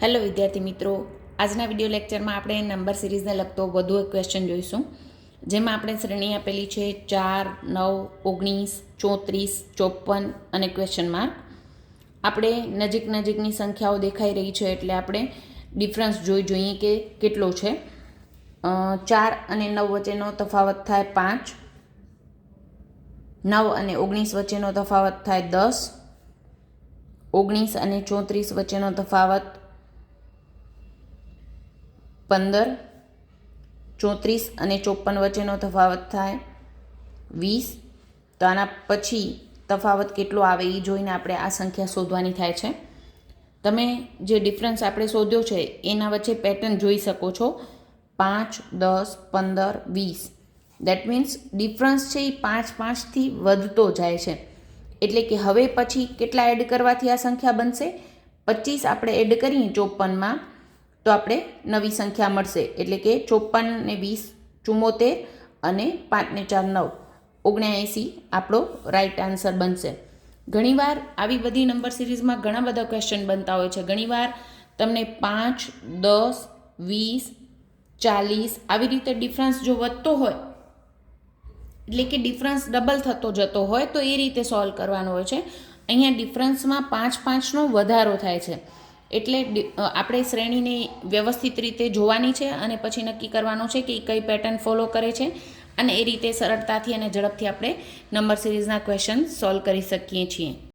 Hello વિદ્યાર્થી મિત્રો, આજના વિડીયો લેક્ચરમાં આપણે નંબર સિરીઝને લગતો વધુ એક ક્વેશ્ચન જોઈશું, જેમાં આપણે શ્રેણી આપેલી છે 4, 9, 19, 34, 54 અને ક્વેશ્ચન માર્ક. આપણે નજીકની સંખ્યાઓ દેખાઈ રહી છે એટલે આપણે ડિફરન્સ જોઈએ કે કેટલો છે. 4 અને 9 વચ્ચેનો તફાવત થાય 5, 9 અને 19 વચ્ચેનો તફાવત થાય 10, 19 અને 34 વચ્ચેનો તફાવત 15, 34 અને 54 વચ્ચેનો તફાવત થાય 20. તો આના પછી તફાવત કેટલો આવે એ જોઈને આપણે આ સંખ્યા શોધવાની થાય છે. તમે જે ડિફરન્સ આપણે શોધ્યો છે એના વચ્ચે પેટર્ન જોઈ શકો છો, 5, 10, 15, 20. દેટ મીન્સ ડિફરન્સ છે એ 5-5થી વધતો જાય છે. એટલે કે હવે પછી કેટલા એડ કરવાથી આ સંખ્યા બનશે? 25 આપણે એડ કરીએ 54માં તો આપણે નવી સંખ્યા મળશે. એટલે કે 54 ને 20 74 અને 5 ને 4 9 79 આપણો રાઈટ આન્સર બનશે. ઘણીવાર આવી બધી નંબર સિરીઝમાં ઘણા બધા ક્વેશ્ચન બનતા હોય છે. ઘણીવાર તમને 5, 10, 20, 40 આવી રીતે ડિફરન્સ જો વધતો હોય, એટલે કે ડિફરન્સ ડબલ થતો જતો હોય તો એ રીતે સોલ્વ કરવાનો હોય છે. અહીંયા ડિફરન્સમાં 5-5નો વધારો થાય છે. એટલે આપણે શ્રેણીને વ્યવસ્થિત રીતે જોવાની છે અને પછી નક્કી કરવાનું છે કે એ કઈ પેટર્ન ફોલો કરે છે, અને એ રીતે સરળતાથી અને ઝડપથી આપણે નંબર સિરીઝના ક્વેશ્ચન સોલ્વ કરી શકીએ છીએ.